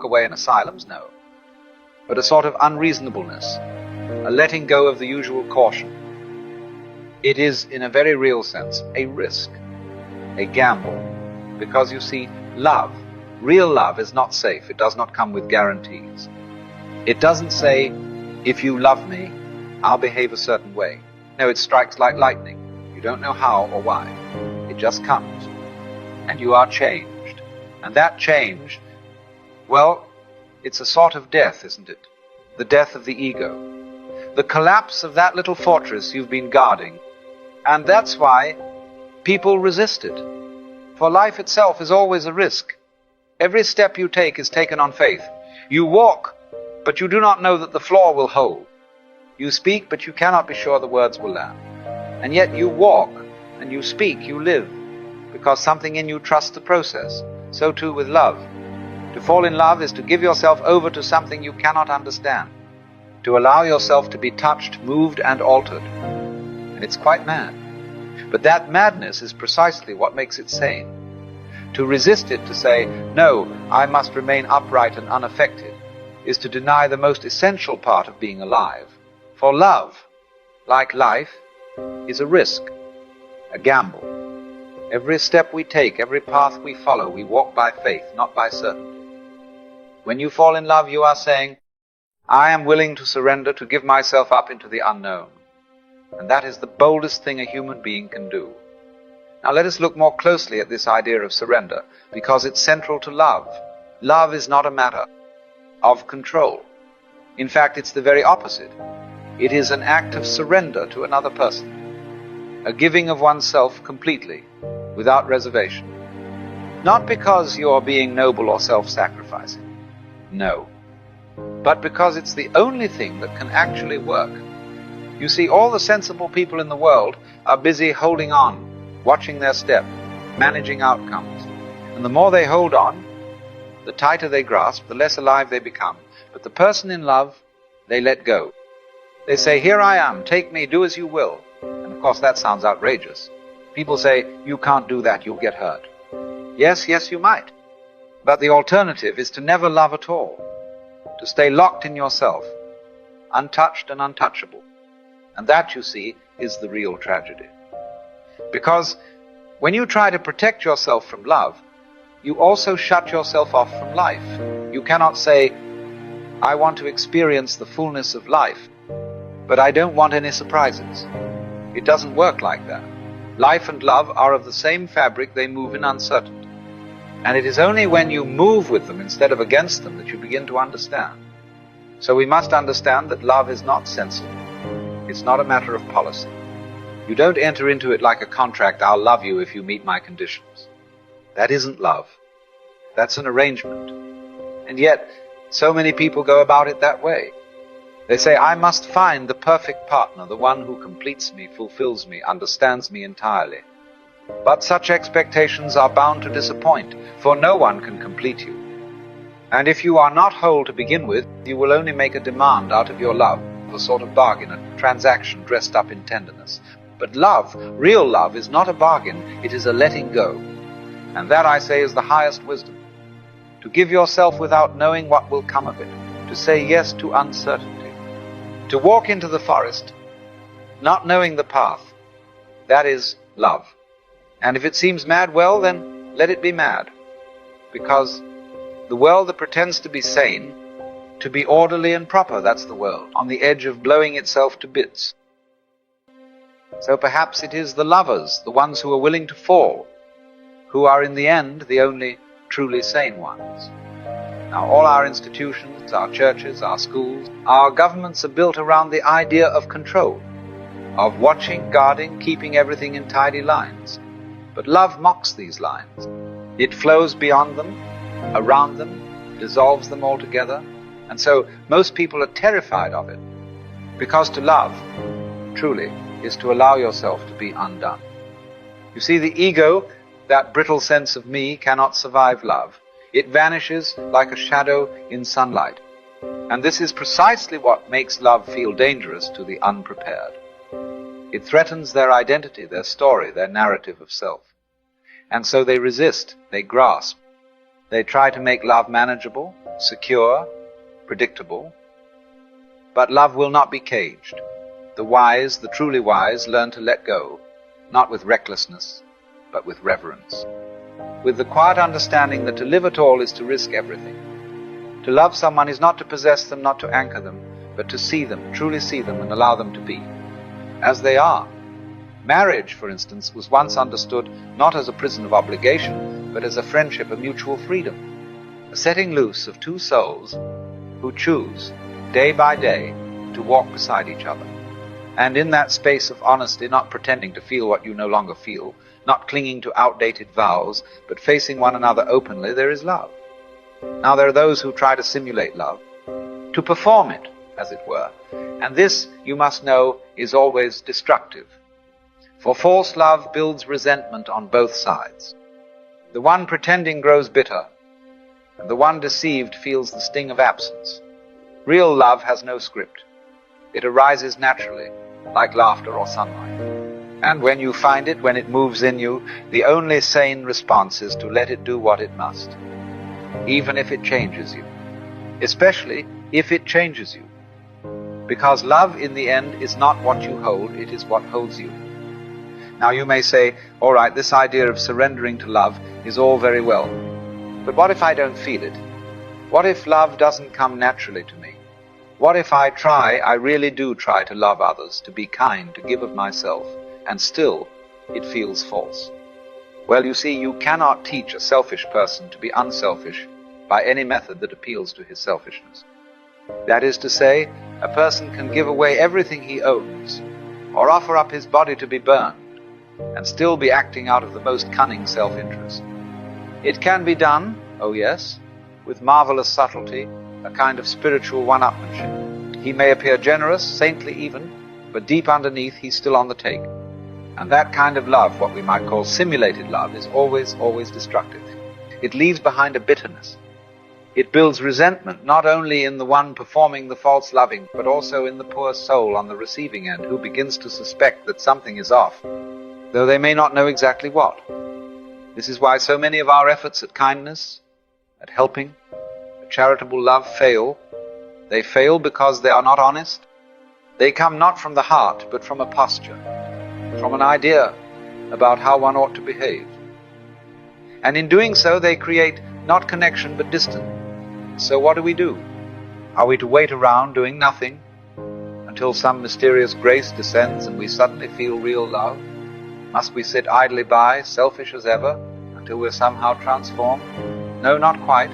away in asylums? No. But a sort of unreasonableness, a letting go of the usual caution. It is, in a very real sense, a risk, a gamble. Because you see, love, real love, is not safe. It does not come with guarantees. It doesn't say, if you love me, I'll behave a certain way. No, it strikes like lightning. You don't know how or why. It just comes. And you are changed. And that change, well, it's a sort of death, isn't it? The death of the ego. The collapse of that little fortress you've been guarding. And that's why people resist it. For life itself is always a risk. Every step you take is taken on faith. You walk, but you do not know that the floor will hold. You speak, but you cannot be sure the words will land. And yet you walk, and you speak, you live, because something in you trusts the process. So too with love. To fall in love is to give yourself over to something you cannot understand, to allow yourself to be touched, moved, and altered. And it's quite mad. But that madness is precisely what makes it sane. To resist it, to say, no, I must remain upright and unaffected, is to deny the most essential part of being alive. For love, like life, is a risk, a gamble. Every step we take, every path we follow, we walk by faith, not by certainty. When you fall in love, you are saying, I am willing to surrender, to give myself up into the unknown. And that is the boldest thing a human being can do. Now let us look more closely at this idea of surrender, because it's central to love. Love is not a matter of control. In fact, it's the very opposite. It is an act of surrender to another person, a giving of oneself completely, without reservation. Not because you're being noble or self-sacrificing, no, but because it's the only thing that can actually work. You see, all the sensible people in the world are busy holding on, watching their step, managing outcomes. And the more they hold on, the tighter they grasp, the less alive they become. But the person in love, they let go. They say, here I am, take me, do as you will. And of course that sounds outrageous. People say, you can't do that, you'll get hurt. Yes, you might. But the alternative is to never love at all, to stay locked in yourself, untouched and untouchable. And that, you see, is the real tragedy. Because when you try to protect yourself from love, you also shut yourself off from life. You cannot say, I want to experience the fullness of life, but I don't want any surprises. It doesn't work like that. Life and love are of the same fabric, they move in uncertainty. And it is only when you move with them instead of against them that you begin to understand. So we must understand that love is not sensible. It's not a matter of policy. You don't enter into it like a contract, I'll love you if you meet my conditions. That isn't love. That's an arrangement. And yet, so many people go about it that way. They say, I must find the perfect partner, the one who completes me, fulfills me, understands me entirely. But such expectations are bound to disappoint, for no one can complete you. And if you are not whole to begin with, you will only make a demand out of your love, a sort of bargain, a transaction dressed up in tenderness. But love, real love, is not a bargain, it is a letting go. And that, I say, is the highest wisdom. To give yourself without knowing what will come of it, to say yes to uncertainty, to walk into the forest, not knowing the path, that is love. And if it seems mad, well, then let it be mad. Because the world that pretends to be sane, to be orderly and proper, that's the world, on the edge of blowing itself to bits. So perhaps it is the lovers, the ones who are willing to fall, who are in the end the only truly sane ones. Now all our institutions, our churches, our schools, our governments are built around the idea of control, of watching, guarding, keeping everything in tidy lines. But love mocks these lines. It flows beyond them, around them, dissolves them altogether. And so most people are terrified of it, because to love, truly, is to allow yourself to be undone. You see, the ego, that brittle sense of me, cannot survive love. It vanishes like a shadow in sunlight. And this is precisely what makes love feel dangerous to the unprepared. It threatens their identity, their story, their narrative of self. And so they resist, they grasp. They try to make love manageable, secure, predictable. But love will not be caged. The wise, the truly wise, learn to let go, not with recklessness, but with reverence. With the quiet understanding that to live at all is to risk everything. To love someone is not to possess them, not to anchor them, but to see them, truly see them, and allow them to be as they are. Marriage, for instance, was once understood not as a prison of obligation, but as a friendship of mutual freedom, a setting loose of two souls who choose, day by day, to walk beside each other. And in that space of honesty, not pretending to feel what you no longer feel, not clinging to outdated vows, but facing one another openly, there is love. Now there are those who try to simulate love, to perform it, as it were, and this, you must know, is always destructive. For false love builds resentment on both sides. The one pretending grows bitter, and the one deceived feels the sting of absence. Real love has no script. It arises naturally, like laughter or sunlight. And when you find it, when it moves in you, the only sane response is to let it do what it must, even if it changes you, especially if it changes you. Because love, in the end, is not what you hold, it is what holds you. Now you may say, all right, this idea of surrendering to love is all very well, but what if I don't feel it? What if love doesn't come naturally to me? What if I really do try to love others, to be kind, to give of myself, and still it feels false? Well, you see, you cannot teach a selfish person to be unselfish by any method that appeals to his selfishness. That is to say, a person can give away everything he owns, or offer up his body to be burned, and still be acting out of the most cunning self-interest. It can be done, oh yes, with marvelous subtlety, a kind of spiritual one-upmanship. He may appear generous, saintly even, but deep underneath he's still on the take. And that kind of love, what we might call simulated love, is always, always destructive. It leaves behind a bitterness. It builds resentment not only in the one performing the false loving, but also in the poor soul on the receiving end, who begins to suspect that something is off, though they may not know exactly what. This is why so many of our efforts at kindness, at helping, at charitable love fail. They fail because they are not honest. They come not from the heart, but from a posture, from an idea about how one ought to behave. And in doing so, they create not connection, but distance. So what do? Are we to wait around doing nothing until some mysterious grace descends and we suddenly feel real love? Must we sit idly by, selfish as ever, until we're somehow transformed? No, not quite.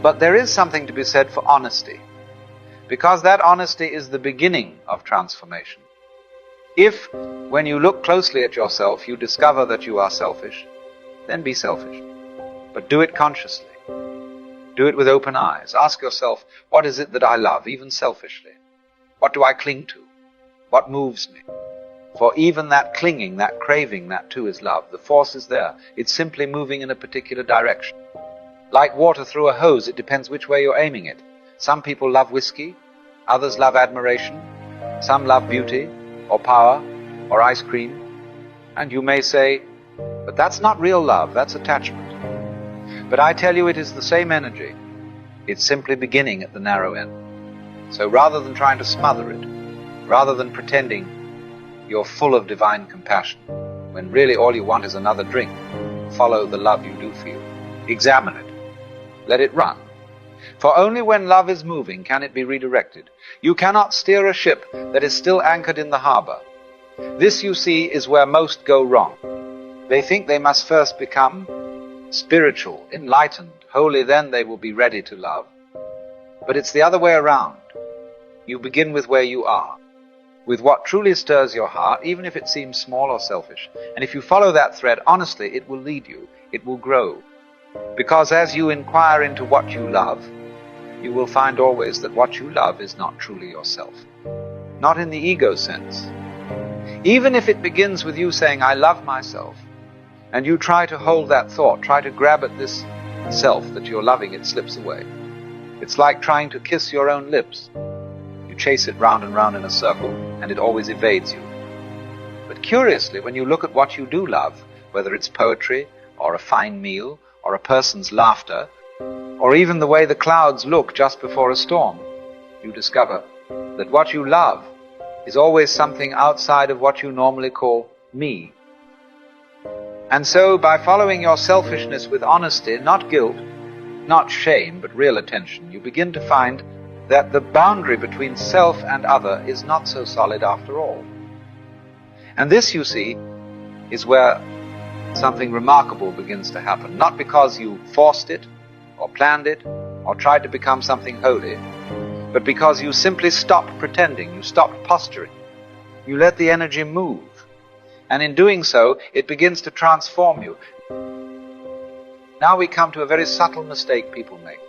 But there is something to be said for honesty, because that honesty is the beginning of transformation. If, when you look closely at yourself, you discover that you are selfish, then be selfish. But do it consciously. Do it with open eyes. Ask yourself, what is it that I love, even selfishly? What do I cling to? What moves me? For even that clinging, that craving, that too is love. The force is there. It's simply moving in a particular direction. Like water through a hose, it depends which way you're aiming it. Some people love whiskey, others love admiration, some love beauty, or power, or ice cream. And you may say, but that's not real love, that's attachment. But I tell you, it is the same energy. It's simply beginning at the narrow end. So rather than trying to smother it, rather than pretending you're full of divine compassion, when really all you want is another drink, follow the love you do feel. Examine it. Let it run. For only when love is moving can it be redirected. You cannot steer a ship that is still anchored in the harbor. This, you see, is where most go wrong. They think they must first become spiritual, enlightened, holy, then they will be ready to love. But it's the other way around. You begin with where you are, with what truly stirs your heart, even if it seems small or selfish. And if you follow that thread honestly, it will lead you, it will grow. Because as you inquire into what you love, you will find always that what you love is not truly yourself. Not in the ego sense. Even if it begins with you saying, I love myself, and you try to hold that thought, try to grab at this self that you're loving, it slips away. It's like trying to kiss your own lips. You chase it round and round in a circle, and it always evades you. But curiously, when you look at what you do love, whether it's poetry, or a fine meal, or a person's laughter, or even the way the clouds look just before a storm, you discover that what you love is always something outside of what you normally call me. And so, by following your selfishness with honesty, not guilt, not shame, but real attention, you begin to find that the boundary between self and other is not so solid after all. And this, you see, is where something remarkable begins to happen, not because you forced it, or planned it, or tried to become something holy, but because you simply stopped pretending, you stopped posturing. You let the energy move. And in doing so, it begins to transform you. Now we come to a very subtle mistake people make.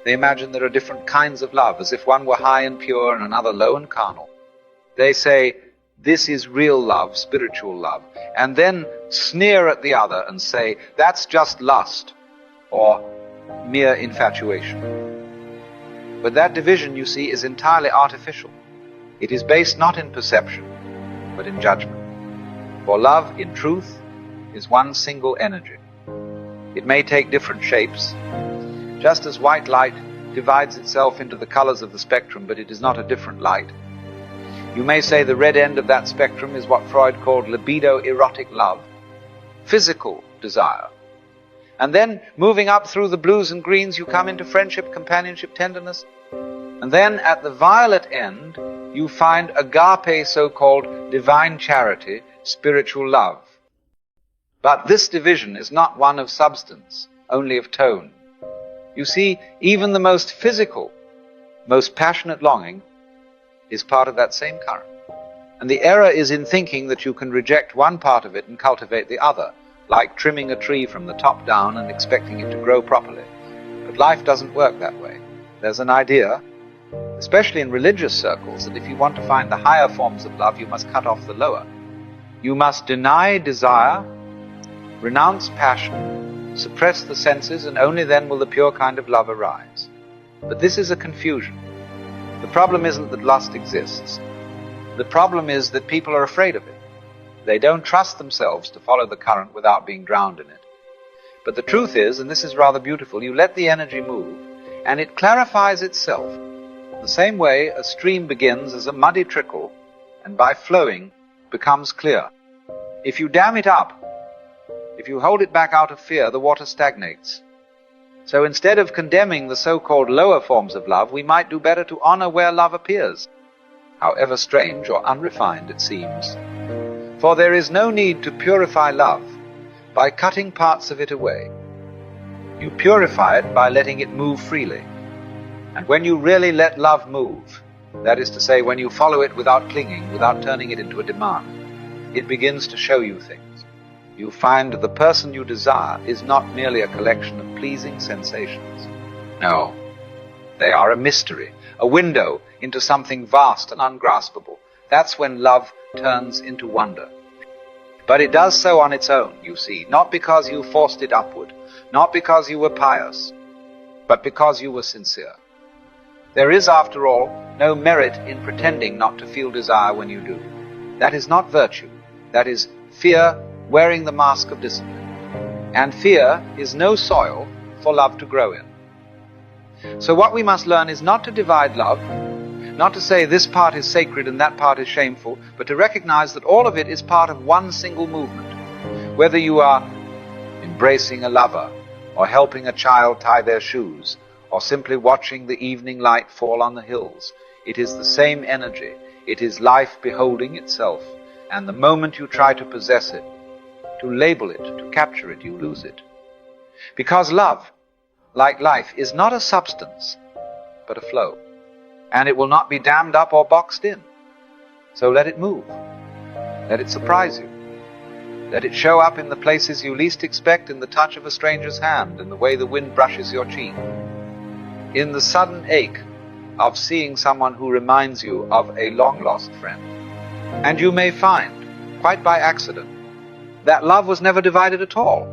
They imagine there are different kinds of love, as if one were high and pure and another low and carnal. They say, this is real love, spiritual love, and then sneer at the other and say, that's just lust, or mere infatuation. But that division, you see, is entirely artificial. It is based not in perception, but in judgment. For love, in truth, is one single energy. It may take different shapes, just as white light divides itself into the colors of the spectrum, but it is not a different light. You may say the red end of that spectrum is what Freud called libido erotic love, physical desire. And then, moving up through the blues and greens, you come into friendship, companionship, tenderness. And then, at the violet end, you find agape, so-called divine charity, spiritual love. But this division is not one of substance, only of tone. You see, even the most physical, most passionate longing is part of that same current. And the error is in thinking that you can reject one part of it and cultivate the other, like trimming a tree from the top down and expecting it to grow properly. But life doesn't work that way. There's an idea, especially in religious circles, that if you want to find the higher forms of love, you must cut off the lower. You must deny desire, renounce passion, suppress the senses, and only then will the pure kind of love arise. But this is a confusion. The problem isn't that lust exists. The problem is that people are afraid of it. They don't trust themselves to follow the current without being drowned in it. But the truth is, and this is rather beautiful, you let the energy move, and it clarifies itself. The same way a stream begins as a muddy trickle, and by flowing becomes clear. If you dam it up, if you hold it back out of fear, the water stagnates. So instead of condemning the so-called lower forms of love, we might do better to honor where love appears, however strange or unrefined it seems. For there is no need to purify love by cutting parts of it away. You purify it by letting it move freely. And when you really let love move, that is to say, when you follow it without clinging, without turning it into a demand, it begins to show you things. You find the person you desire is not merely a collection of pleasing sensations. No, they are a mystery, a window into something vast and ungraspable. That's when love turns into wonder. But it does so on its own, you see, not because you forced it upward, not because you were pious, but because you were sincere. There is, after all, no merit in pretending not to feel desire when you do. That is not virtue. That is fear wearing the mask of discipline. And fear is no soil for love to grow in. So what we must learn is not to divide love, not to say this part is sacred and that part is shameful, but to recognize that all of it is part of one single movement. Whether you are embracing a lover, or helping a child tie their shoes, or simply watching the evening light fall on the hills, it is the same energy. It is life beholding itself. And the moment you try to possess it, to label it, to capture it, you lose it. Because love, like life, is not a substance, but a flow. And it will not be dammed up or boxed in. So let it move. Let it surprise you. Let it show up in the places you least expect, in the touch of a stranger's hand, in the way the wind brushes your cheek, in the sudden ache of seeing someone who reminds you of a long-lost friend. And you may find, quite by accident, that love was never divided at all.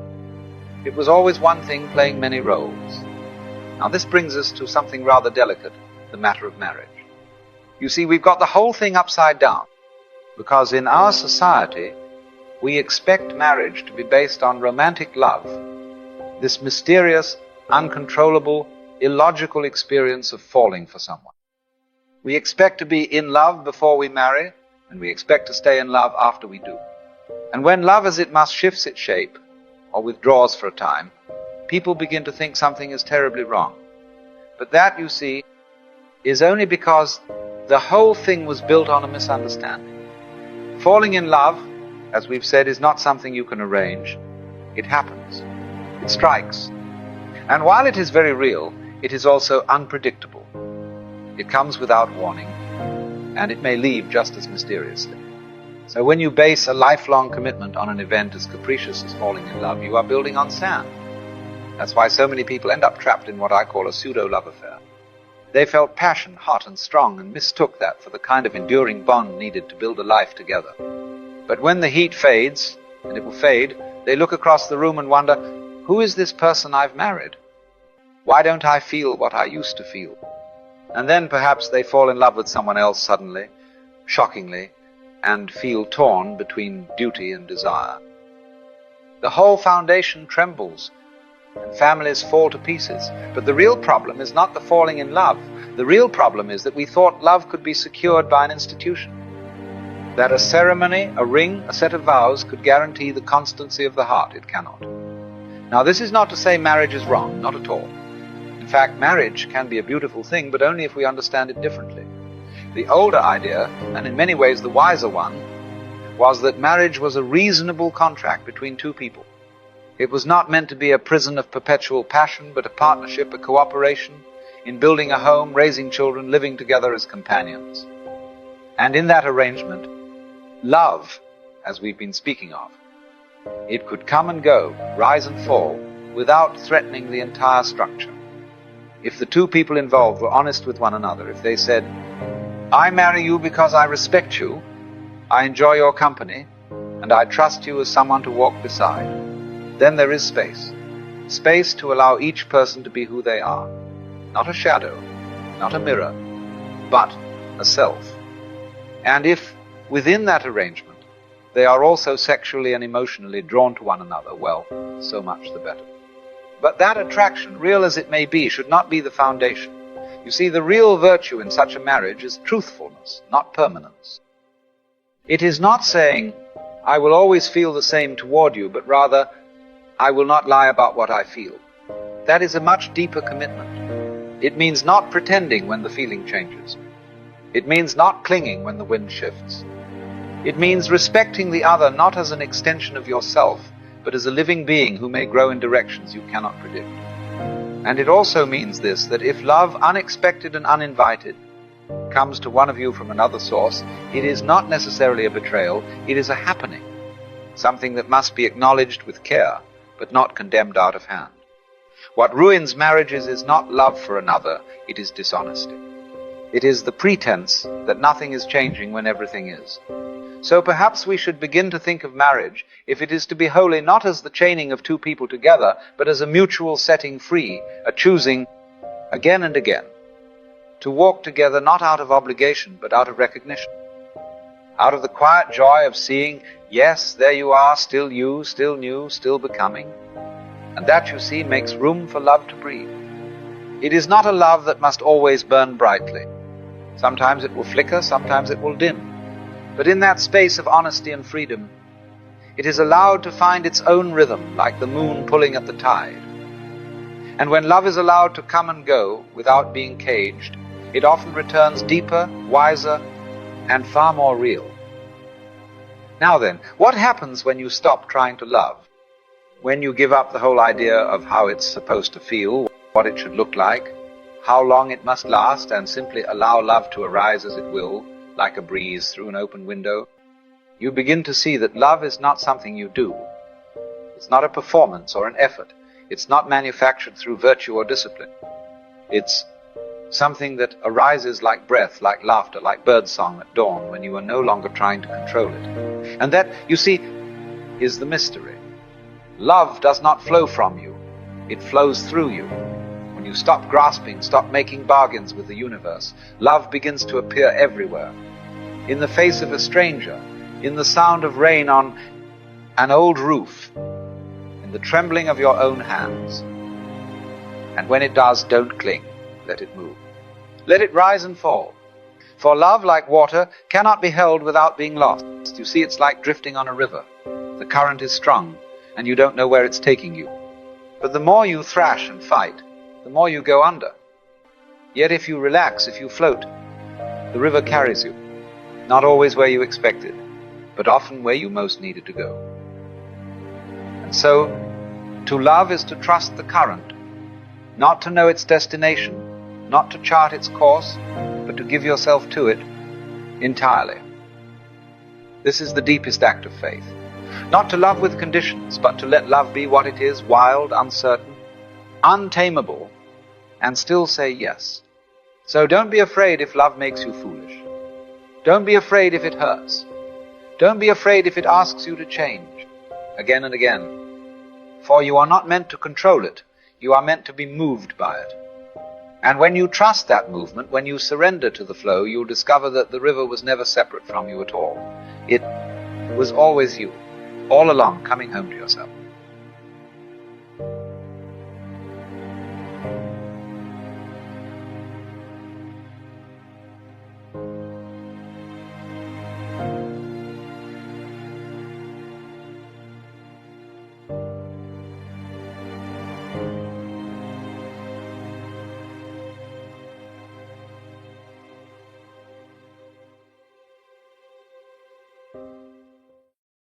It was always one thing playing many roles. Now this brings us to something rather delicate, the matter of marriage. You see, we've got the whole thing upside down, because in our society, we expect marriage to be based on romantic love, this mysterious, uncontrollable, illogical experience of falling for someone. We expect to be in love before we marry, and we expect to stay in love after we do. And when love as it must shifts its shape, or withdraws for a time, people begin to think something is terribly wrong. But that, you see, is only because the whole thing was built on a misunderstanding. Falling in love, as we've said, is not something you can arrange. It happens. It strikes. And while it is very real, it is also unpredictable. It comes without warning, and it may leave just as mysteriously. So when you base a lifelong commitment on an event as capricious as falling in love, you are building on sand. That's why so many people end up trapped in what I call a pseudo-love affair. They felt passion, hot and strong, and mistook that for the kind of enduring bond needed to build a life together. But when the heat fades, and it will fade, they look across the room and wonder, who is this person I've married? Why don't I feel what I used to feel? And then perhaps they fall in love with someone else suddenly, shockingly, and feel torn between duty and desire. The whole foundation trembles, and families fall to pieces. But the real problem is not the falling in love. The real problem is that we thought love could be secured by an institution. That a ceremony, a ring, a set of vows could guarantee the constancy of the heart. It cannot. Now, this is not to say marriage is wrong, not at all. In fact, marriage can be a beautiful thing, but only if we understand it differently. The older idea, and in many ways the wiser one, was that marriage was a reasonable contract between two people. It was not meant to be a prison of perpetual passion, but a partnership, a cooperation in building a home, raising children, living together as companions. And in that arrangement, love, as we've been speaking of, it could come and go, rise and fall, without threatening the entire structure. If the two people involved were honest with one another, if they said, I marry you because I respect you, I enjoy your company, and I trust you as someone to walk beside, then there is space. Space to allow each person to be who they are. Not a shadow, not a mirror, but a self. And if, within that arrangement, they are also sexually and emotionally drawn to one another, well, so much the better. But that attraction, real as it may be, should not be the foundation. You see, the real virtue in such a marriage is truthfulness, not permanence. It is not saying, I will always feel the same toward you, but rather, I will not lie about what I feel. That is a much deeper commitment. It means not pretending when the feeling changes. It means not clinging when the wind shifts. It means respecting the other not as an extension of yourself, but as a living being who may grow in directions you cannot predict. And it also means this, that if love, unexpected and uninvited, comes to one of you from another source, it is not necessarily a betrayal, it is a happening, something that must be acknowledged with care, but not condemned out of hand. What ruins marriages is not love for another, it is dishonesty. It is the pretense that nothing is changing when everything is. So perhaps we should begin to think of marriage, if it is to be holy, not as the chaining of two people together, but as a mutual setting free, a choosing, again and again, to walk together not out of obligation, but out of recognition. Out of the quiet joy of seeing, yes, there you are, still you, still new, still becoming. And that, you see, makes room for love to breathe. It is not a love that must always burn brightly. Sometimes it will flicker, sometimes it will dim. But in that space of honesty and freedom, it is allowed to find its own rhythm, like the moon pulling at the tide. And when love is allowed to come and go without being caged, it often returns deeper, wiser, and far more real. Now then, what happens when you stop trying to love? When you give up the whole idea of how it's supposed to feel, what it should look like, how long it must last, and simply allow love to arise as it will, like a breeze through an open window, you begin to see that love is not something you do. It's not a performance or an effort. It's not manufactured through virtue or discipline. It's something that arises like breath, like laughter, like birdsong at dawn, when you are no longer trying to control it. And that, you see, is the mystery. Love does not flow from you. It flows through you. When you stop grasping, stop making bargains with the universe, love begins to appear everywhere. In the face of a stranger, in the sound of rain on an old roof, in the trembling of your own hands. And when it does, don't cling. Let it move. Let it rise and fall. For love, like water, cannot be held without being lost. You see, it's like drifting on a river. The current is strong, and you don't know where it's taking you. But the more you thrash and fight, the more you go under. Yet if you relax, if you float, the river carries you. Not always where you expected, but often where you most needed to go. And so, to love is to trust the current, not to know its destination, not to chart its course, but to give yourself to it entirely. This is the deepest act of faith. Not to love with conditions, but to let love be what it is, wild, uncertain, untamable, and still say yes. So don't be afraid if love makes you foolish. Don't be afraid if it hurts. Don't be afraid if it asks you to change again and again. For you are not meant to control it. You are meant to be moved by it. And when you trust that movement, when you surrender to the flow, you'll discover that the river was never separate from you at all. It was always you, all along, coming home to yourself.